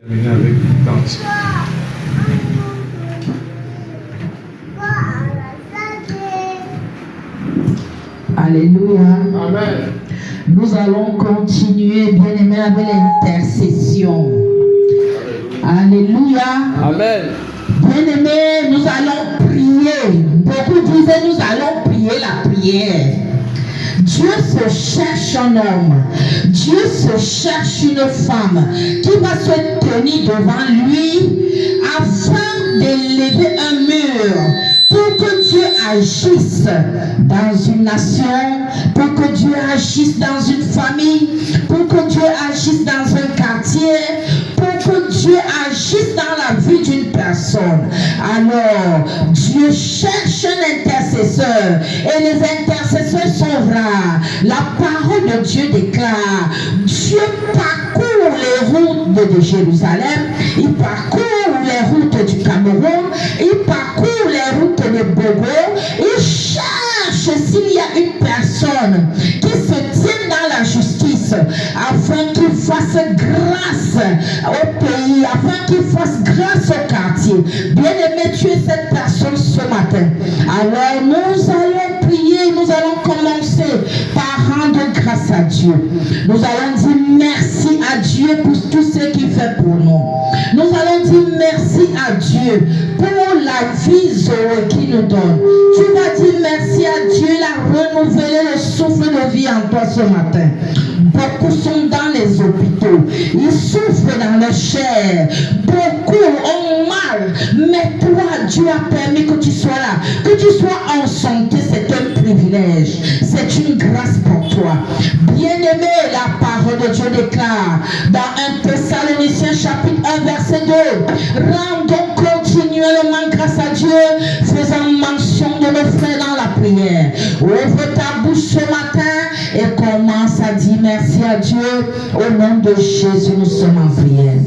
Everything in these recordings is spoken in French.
Terminer avec une danse. Alléluia. Amen. Nous allons continuer, bien-aimés, avec l'intercession. Alléluia. Amen. Bien-aimés, nous allons prier. Beaucoup disaient, nous allons prier la prière. Dieu se cherche un homme. Dieu se cherche une femme qui va se tenir devant lui afin d'élever un mur pour que Dieu agisse dans une nation, pour que Dieu agisse dans une famille, pour que Dieu agisse dans un quartier, pour que Dieu agisse dans la vie d'une personne. Alors, Dieu cherche un intercesseur et les intercesseurs sont rares. La parole de Dieu déclare, Dieu parcourt les routes de Jérusalem, il parcourt les routes du Cameroun, il parcourt les routes de Bogo, il cherche s'il y a une personne qui se tienne dans la justice afin qu'il fasse grâce au pays, afin qu'il fasse grâce au quartier. Bien-aimé, tu es cette personne ce matin. Alors nous allons prier, nous allons commencer par rendre grâce à Dieu. Nous allons dire merci à Dieu pour tout ce qu'il fait pour nous. Nous allons dire merci à Dieu pour la vie Zoé qui nous donne. Tu vas dire merci à Dieu, il a renouvelé le souffle de vie en toi ce matin. Beaucoup sont dans les hôpitaux, ils souffrent dans leur chair, beaucoup ont mal, mais toi Dieu a permis que tu sois là, que tu sois en santé, c'est un privilège, c'est une grâce pour toi. Bien-aimé, la parole de Dieu déclare dans 1 Thessaloniciens chapitre 1 verset 2, rendons continuellement grâce à Dieu, faisant mention de nos frères dans la prière. Ouvre ta bouche ce matin et commence à dire merci à Dieu. Au nom de Jésus, nous sommes en prière.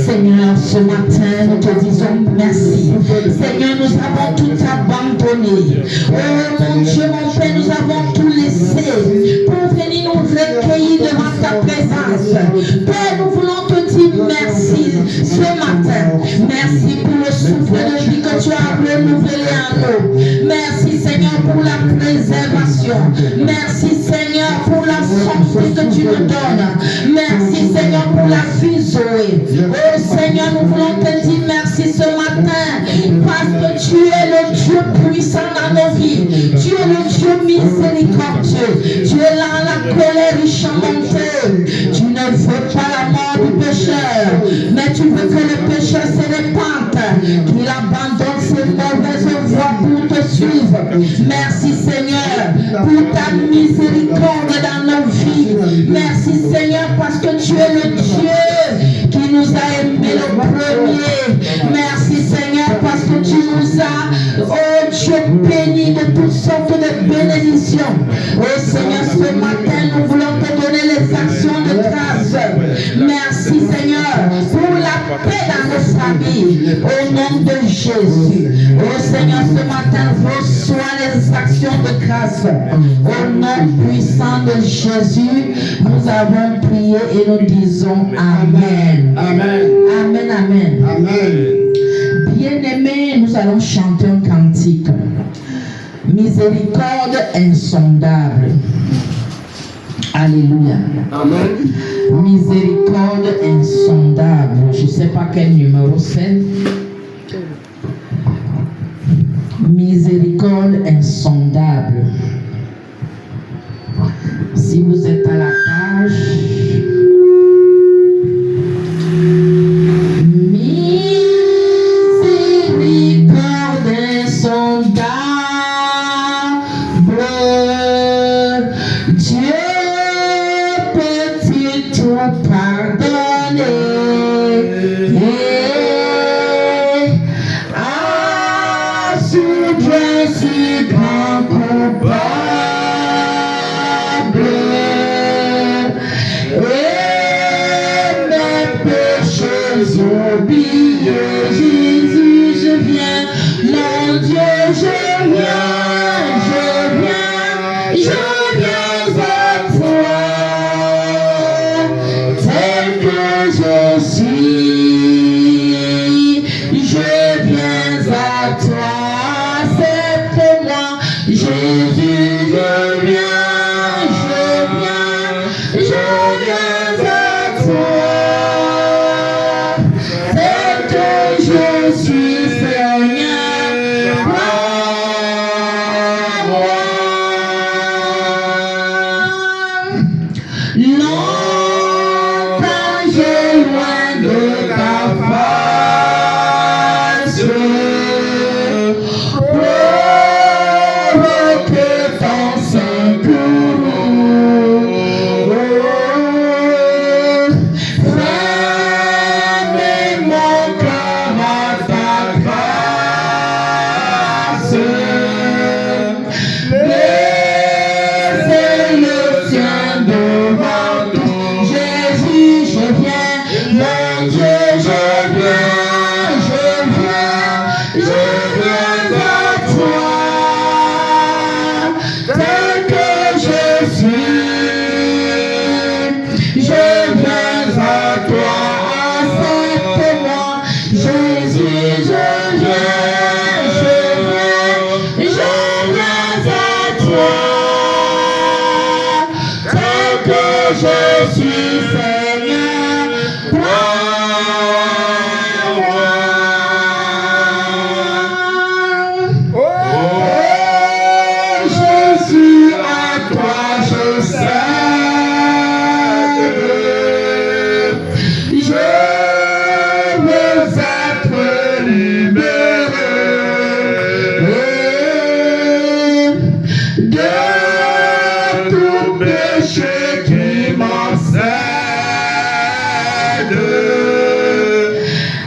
Seigneur, ce matin, nous te disons merci. Seigneur, nous avons tout abandonné. Oh mon Dieu, mon Père, nous avons tout laissé pour venir nous recueillir devant ta présence. Père, nous voulons te dire merci ce matin. Merci pour le souffle de vie que tu as renouvelé en nous. Merci Seigneur pour la préservation. Merci Seigneur pour la santé que tu nous donnes. Merci Seigneur pour la vie Zoé. Oh Seigneur, nous voulons te dire merci ce matin parce que tu es le Dieu puissant dans nos vies. Tu es le Dieu miséricordieux. Tu es là la colère riche-montée. Tu ne veux pas la mort du pécheur, mais tu veux que le pécheur se répande, qu'il abandonne ses mauvaises voies pour te suivre. Merci Seigneur pour ta miséricorde dans nos vies. Merci Seigneur parce que tu es le Dieu qui nous a aimés le premier. Merci Seigneur parce que tu nous as, oh Dieu, béni de toutes sortes de bénédictions. Oh Seigneur, ce matin nous voulons te donner les actions de grâce. Merci Seigneur pour la paix dans nos familles. Au nom de Jésus. Oh Seigneur, ce matin reçois les actions de grâce. Au nom puissant de Jésus, nous avons prié et nous disons Amen. Amen. Amen, amen. Amen. Bien-aimés, nous allons chanter un cantique. Miséricorde insondable. Alléluia. Amen. Miséricorde insondable. Je ne sais pas quel numéro c'est. Miséricorde insondable. Si vous êtes à la page, miséricorde insondable, Dieu peut-il tout pardonner? Ah, soudain si grand coupable. Et mes péchés oubliés, Jésus, je viens, mon Dieu, je viens, je viens, je viens à toi, tel que je suis. Jésus, je viens à toi. C'est que je suis Seigneur, crois-moi. Longtemps j'ai loin de ta face, provoquer ton secours. Fermez mon cœur à ta grâce. Laissez le sien devant tout. Jésus, je viens, mon Dieu, je viens à toi. Tel que je suis, je viens à toi. Accepte-moi, Jésus, je viens à toi. Tel que je suis, Seigneur, prends-moi. Oh, Jésus, à toi je cède. Je veux être libéré de tout péché qui m'obsède.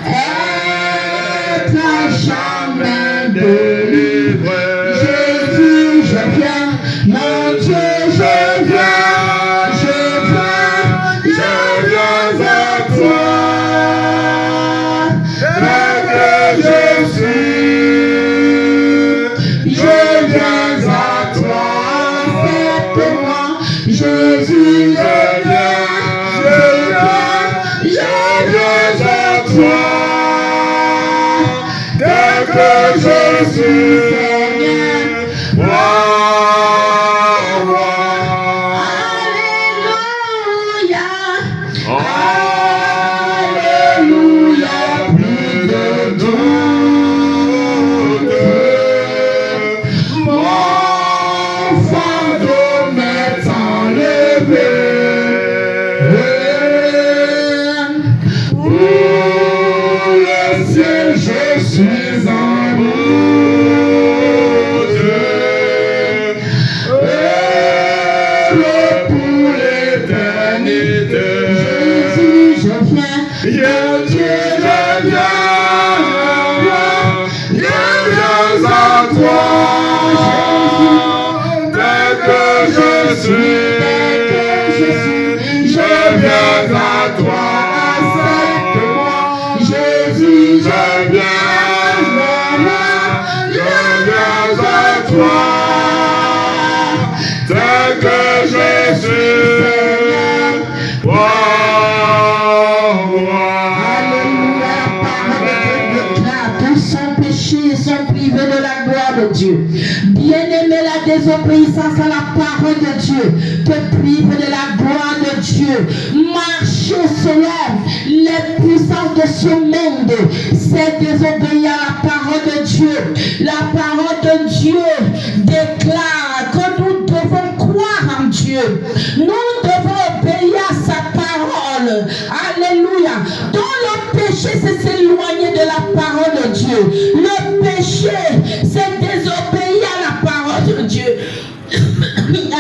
Être à jamais délivré. Jésus, je viens, mon Dieu, je viens à toi. Tel que je suis, je viens à toi. Accepte-moi, Jésus, je viens à toi. Tel que je suis, Seigneur, prends-moi. Alléluia, Alléluia, plus de doute. Mon fantôme est enlevé. Pour le ciel, je suis en route. Heureux pour l'éternité. Jésus, je viens. Dieu, je viens à toi. Tel que je suis, je viens à toi. Accepte-moi, Jésus, je viens à toi. Tel que je suis, Alléluia, tous sont péchés et sont privés de la gloire de Dieu. Bien-aimé, la désobéissance à la parole de Dieu te prive de la gloire de Dieu. Marcher selon les puissances de ce monde, c'est désobéir à la parole de Dieu. La parole de Dieu déclare que nous devons croire en Dieu. Nous devons obéir à sa parole. Alléluia. Dans le péché, c'est s'éloigner de la parole de Dieu. Le péché, c'est désobéir à la parole de Dieu.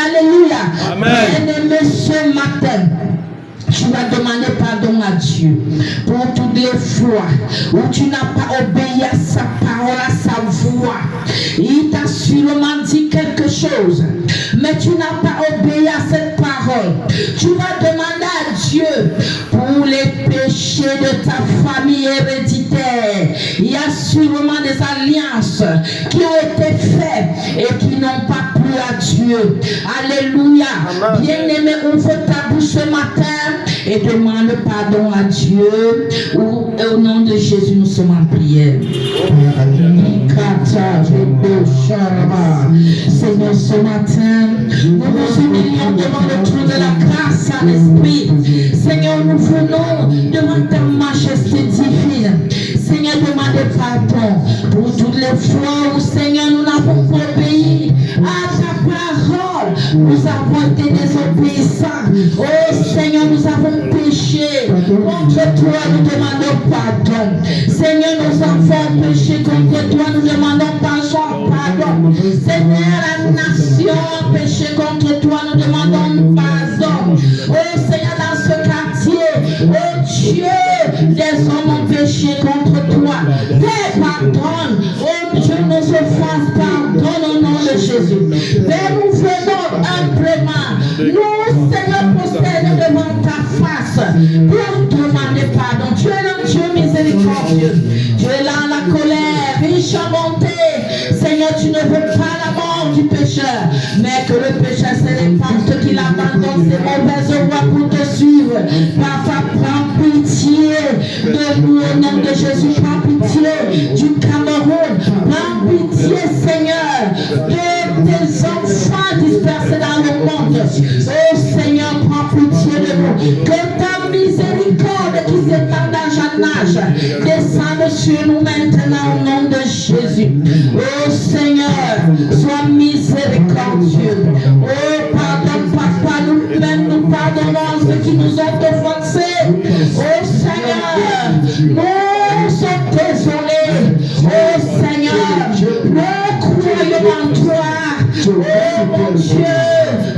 Alléluia. Amen. Bien-aimé, ce matin, tu vas demander pardon à Dieu pour toutes les fois où tu n'as pas obéi à sa parole, à sa voix. Il t'a sûrement dit quelque chose, mais tu n'as pas obéi à cette parole. Tu vas demander à Dieu pour les péchés de ta famille héréditaire. Il y a sûrement des alliances qui ont été faites et qui n'ont pas plu à Dieu. Alléluia. Bien-aimé, ouvre ta bouche ce matin et demande pardon à Dieu. Au nom de Jésus, nous sommes en prière. Seigneur, ce matin, nous nous humilions devant le trône de la grâce à l'Esprit. Seigneur, nous venons devant ta majesté divine. Seigneur, demandez pardon pour toutes les fois où, Seigneur, nous n'avons pas obéi à ta parole. Nous avons été désobéissants. Oh Seigneur, nous avons péché contre toi. Nous demandons pardon. Seigneur, nos enfants ont péché contre toi. Nous demandons pardon. Seigneur, la nation a péché contre toi. Nous demandons pardon. Oh Seigneur, dans ce quartier, oh Dieu, des hommes ont péché contre toi. Père, pardonne. Oh Dieu, nos offenses, pardonne au nom de Jésus. Père, nous venons humblement. Nous, Seigneur, prosternés devant ta face pour demander pardon. Tu es un Dieu miséricordieux. Tu es là en la colère, riche en bonté. Seigneur, tu ne veux pas la mort du pécheur, mais que le pécheur se répande, qu'il abandonne ses mauvaises voies pour te suivre. Papa, prends pitié de nous au nom de Jésus. Prends pitié du Cameroun. Prends pitié, Seigneur, de tes enfants dispersés dans le monde. Oh Seigneur, prends pitié de nous. Que ta miséricorde qui s'étend d'âge en âge descende sur nous maintenant au nom de Jésus. Oh Seigneur, sois miséricordieux. Oh, pardonne, Papa, nous-mêmes nous pardonnons ceux qui nous ont offensés. Oh Seigneur, nous sommes désolés. Oh Seigneur, nous croyons en toi. Oh mon Dieu,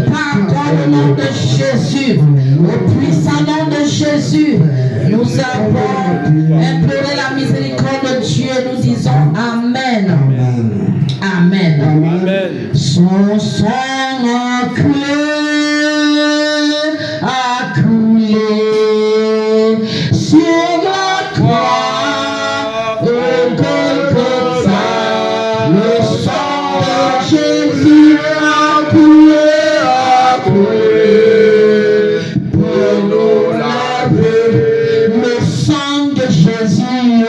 pardonne au nom de Jésus. Au puissant nom de Jésus, nous avons imploré la miséricorde de Dieu. Nous disons Amen. Amen. Amen. Son sang a coulé sur la croix au Golgotha. Le sang de Jésus a coulé pour nous laver. Le sang de Jésus,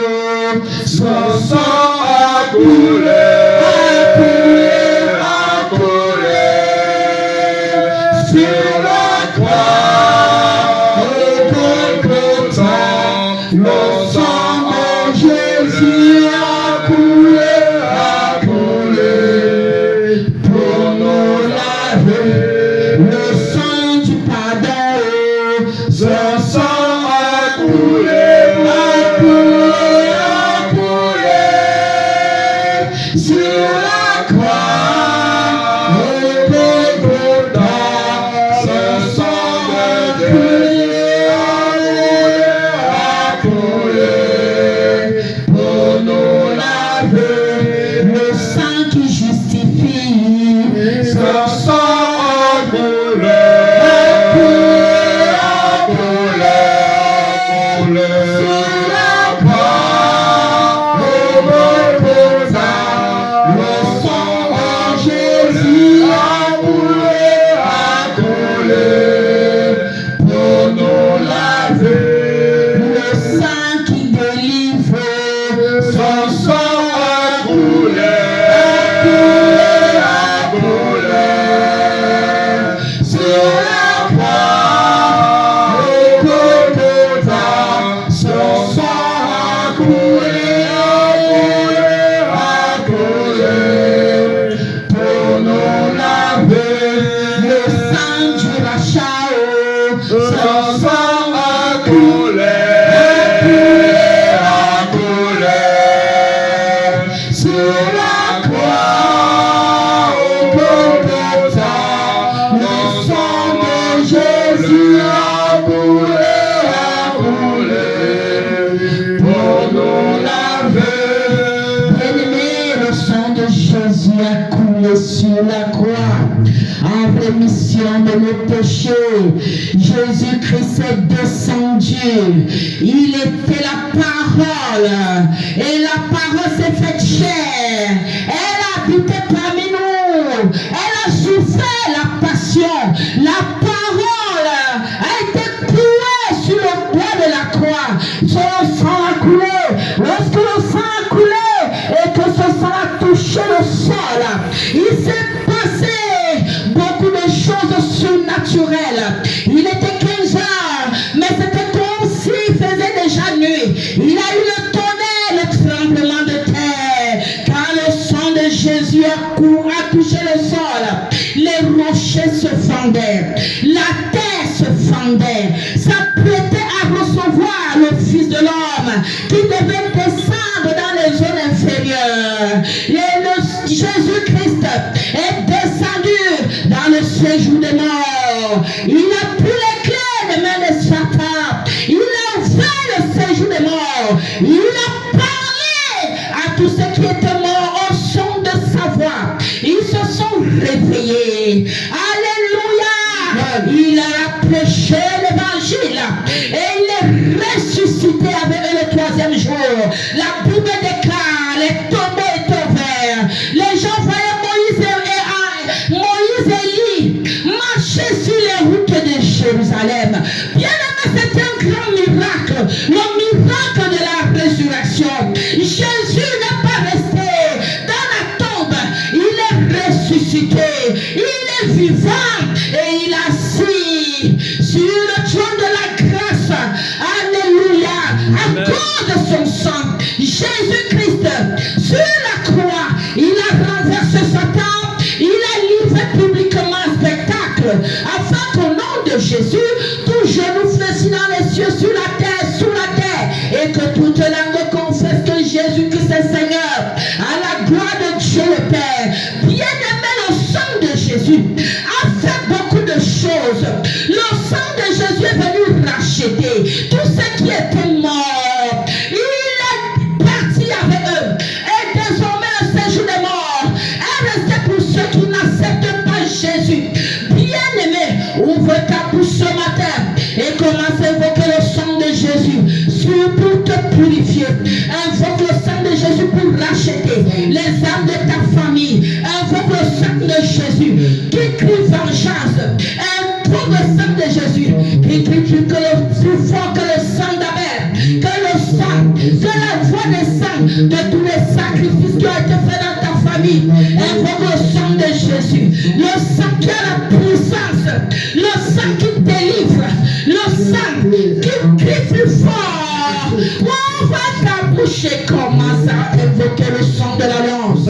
son sang a coulé. De nos péchés, Jésus-Christ est descendu. Il était la parole et la parole s'est faite chair. Elle a habité parmi nous. Elle a souffert la passion. La parole a été clouée sang a coulé, lorsque le sang a coulé et que ce sang a touché le sol, il s'est passé beaucoup de choses surnaturelles. Il était 15 heures, mais c'était comme s'il faisait déjà nuit. Il a eu le tonnerre, le tremblement de terre. Quand le sang de Jésus a touché le sol, les rochers se fendaient, la terre se fendait, s'apprêtait à recevoir le Fils de l'homme qui devait descendre dans les zones inférieures. Et Jésus-Christ est descendu dans le séjour des morts. Il a pris les clés des mains de Satan. Il a ouvert le séjour des morts. Il a parlé à tous ceux qui étaient morts au son de sa voix. Ils se sont réveillés. Alléluia. Il a prêché l'évangile et il est ressuscité avec eux le troisième jour. La Bible déclare, les tombeaux étaient ouverts. Les gens voyaient Moïse et Élie marcher sur les routes de Jérusalem. Bien aimé, c'est un grand miracle, le miracle de la résurrection. Jésus n'est pas resté dans la tombe, il est ressuscité, il est vivant et il est assis sur le trône de la grâce. Alléluia. À cause de son sang, Jésus-Christ sur la croix, il a renversé Satan. Il a livré publiquement un spectacle afin qu'au nom de Jésus, tout genou fléchit dans les cieux, sur la terre, sous la terre, et que toute langue confesse que Jésus-Christ est Seigneur, à la gloire de Dieu le Père. Bien-aimé, le sang de Jésus a fait beaucoup de choses. Le sang de Jésus est venu racheter tous ceux qui étaient morts. Il est parti avec eux. Et désormais, le séjour des morts est resté pour ceux qui n'acceptent pas Jésus. Bien-aimé, ouvre ta bouche ce matin et commence à évoquer le sang de Jésus pour te purifier. Invoque le sang de Jésus pour racheter les âmes de ta famille. Invoque le sang de Jésus qui crie vengeance. Invoque le sang de Jésus qui crie que le plus fort que le sang d'Abel, que le sang, que la voix des sangs de tous les sacrifices qui ont été faits dans ta famille. Invoque le sang de Jésus, le sang qui a la puissance, le sang qui délivre, le sang qui crie plus fort. Ouvre ta bouche et commence à évoquer le sang de l'alliance,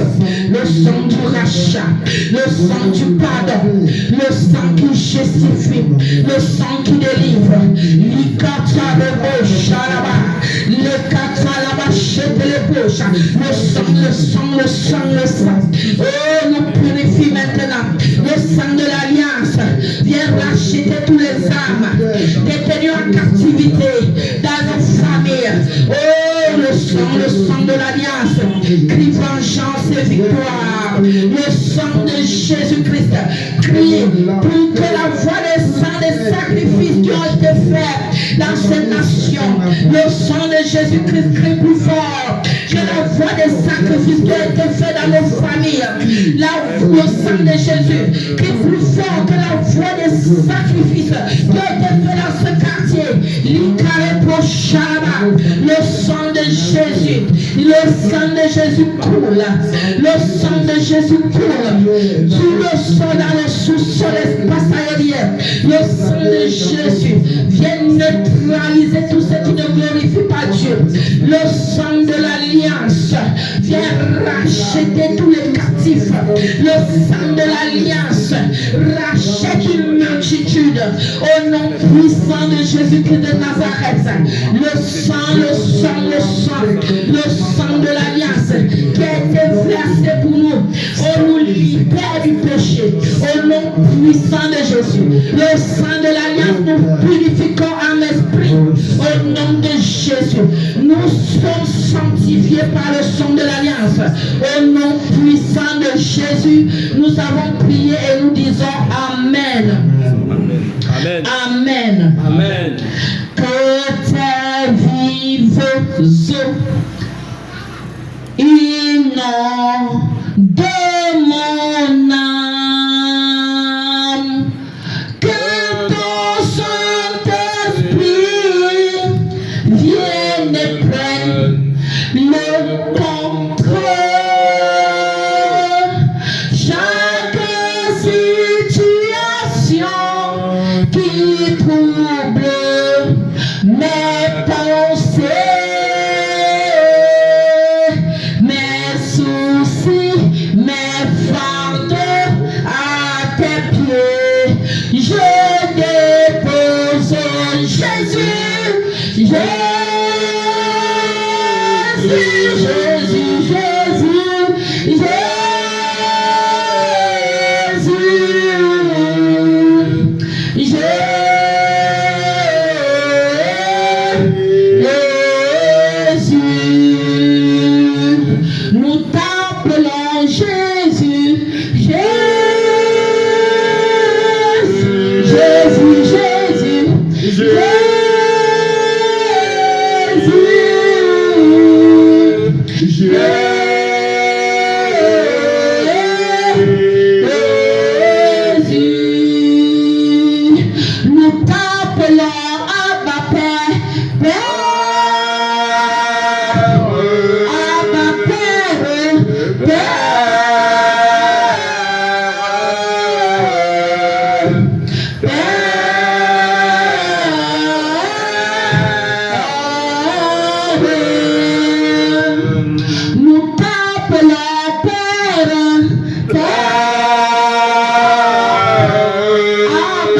le sang du rachat, le sang du pardon, le sang qui justifie, le sang qui délivre. Le sang. Oh, nous purifie maintenant. Le sang de l'alliance vient racheter tous les âmes détenues en captivité dans nos familles. Oh, le sang de l'alliance, crie vengeance et victoire. Le sang de Jésus-Christ crie pour que la voix des sangs des sacrifices qui ont été faits dans ces nations. Le sang de Jésus-Christ crie plus fort que la voix des sacrifices qui ont été faits dans nos familles. Le sang de Jésus crie plus fort que la voix des sacrifices qui ont été faits dans ce quartier. Le sang de Jésus, le sang de Jésus coule. Le sang de Jésus coule sur le sol, dans le sous-sol, l'espace aérien. Le sang de Jésus vient neutraliser tout ce qui ne glorifie pas Dieu. Le sang de l'alliance vient racheter tous les captifs. Le sang de l'alliance rachète une multitude au nom puissant de Jésus-Christ de Nazareth. Le sang de l'alliance qui a été versé pour nous. On nous libère du péché au nom puissant de Jésus. Le sang de l'alliance nous purifie corps, âme, esprit au nom de Jésus. Nous sommes sanctifiés par le sang de l'alliance. Au nom puissant de Jésus, nous avons prié et nous disons Amen. Amen. Amen. Amen. Que tes vives eaux inondent mon âme, que ton Saint-Esprit vienne contre chaque situation qui trouble mes pensées, mes soucis, mes fardeaux à tes pieds. Je dépose Jésus, nous t'appelons Jésus, nous t'appelons Abba Père, Abba Père, nous t'appelons Père, Abba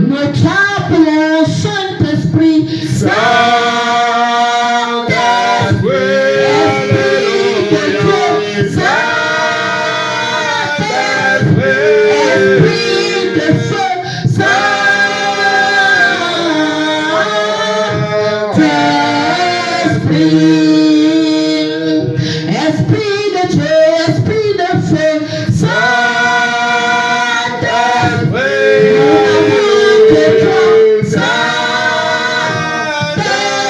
nous t'appelons Saint-Esprit, Esprit de feu, Esprit de Dieu, Esprit de feu,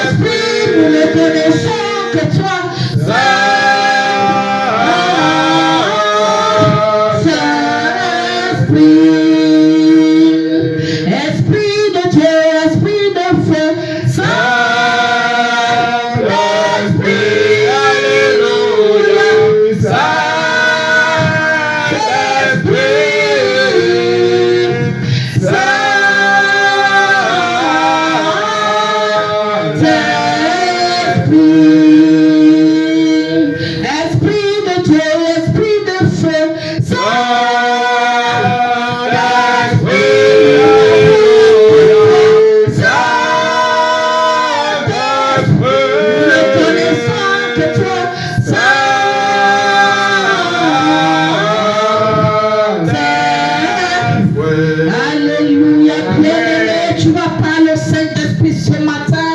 Saint-Esprit, nous ne connaissons que toi. Esprit de Dieu, Esprit de feu, Saint-Esprit, alléluia, Saint-Esprit, Esprit de Dieu, Esprit de feu, alléluia, bien-aimé, tu vas parler au Saint-Esprit ce matin.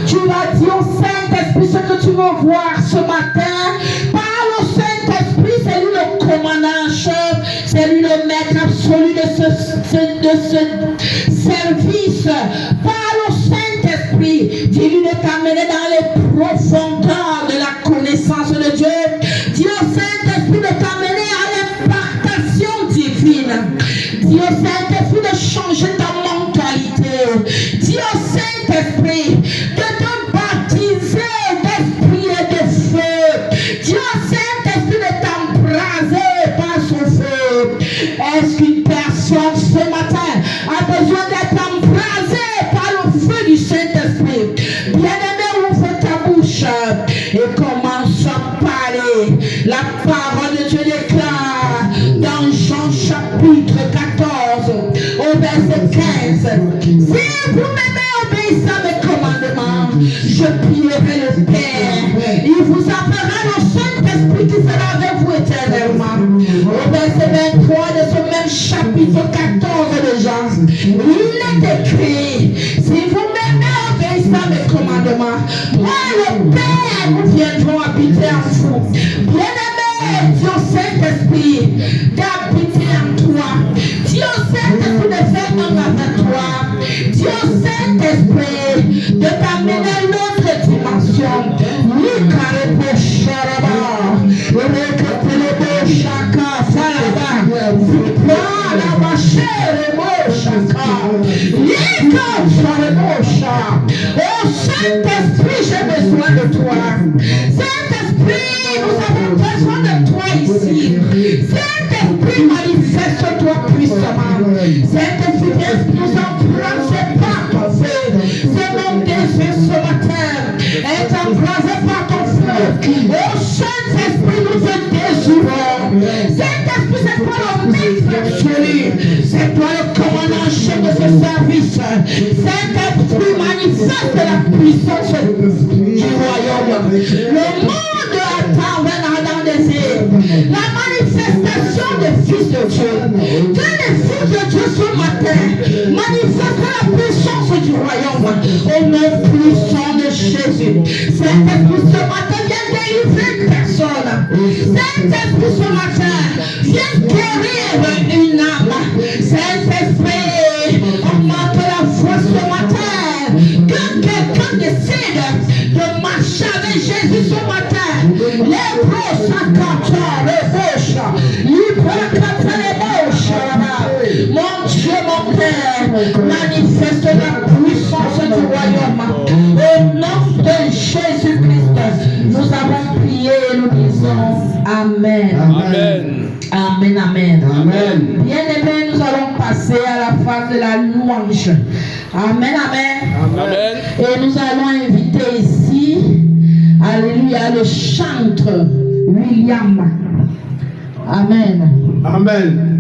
Tu vas dire au Saint-Esprit ce que tu veux voir ce matin. Parle au Saint-Esprit, c'est lui le commandant en chef, c'est lui le maître absolu de ce service. Parle au Saint-Esprit, dis-lui de t'amener dans les profondeurs de la connaissance de Dieu. Dis au Saint-Esprit de t'amener à l'impartation divine. Dis au Saint-Esprit de changer ta mentalité. Dis au Saint-Esprit de te baptiser d'esprit et de feu. Dis au Saint-Esprit de t'embraser par son feu. Est-ce qu'une personne ce matin a besoin d'être embrasée par le feu du Saint-Esprit? Bien-aimé, ouvre ta bouche et commence à parler. La parole de Dieu déclare dans Jean chapitre 14 au verset 15. Si vous m'aimez, obéissez à mes commandements, je prierai le Père. Il vous enverra le Saint-Esprit qui sera avec vous éternellement. Au verset 23 de ce même chapitre 14 de Jean, il est écrit, si vous m'aimez, obéissez à mes commandements, moi le Père, nous viendrons habiter en vous. Bien-aimé, dis au Saint-Esprit d'habiter en toi. Dis au Saint-Esprit de faire un avec toi. Dis au Saint-Esprit de t'amener à une autre dimension. Lui, carré pour Oh Saint-Esprit, j'ai besoin de toi. Saint-Esprit, nous avons besoin de toi ici. Saint-Esprit, manifeste-toi puissamment. Saint-Esprit, nous embrasser par ton feu. C'est mon désir ce matin. Être embrasé par ton feu. Oh Saint-Esprit, nous te désirons. Saint-Esprit, c'est toi le maître absolu. C'est toi le commandant en chef de ce service. Saint-Esprit, manifeste la puissance du royaume. Le monde attend dans le désir la manifestation des fils de Dieu. Que les fils de Dieu ce matin manifestent la puissance du royaume au nom puissant de Jésus. Saint-Esprit, ce matin, viens délivrer une personne. Saint-Esprit, ce matin, viens guérir une âme. Saint-Esprit, augmente la foi ce matin. Que quelqu'un décide de marcher avec Jésus ce matin. Les bros s'accordent, les bouches, les bras les bouches. Mon Dieu, mon Père, manifeste la puissance du royaume. Au nom de Jésus-Christ, nous avons prié et nous disons Amen. Amen. Amen, amen. Amen. Bien-aimés, nous allons passer à la phase de la louange. Amen, amen. Amen. Et nous allons inviter ici, alléluia, le chantre William. Amen. Amen.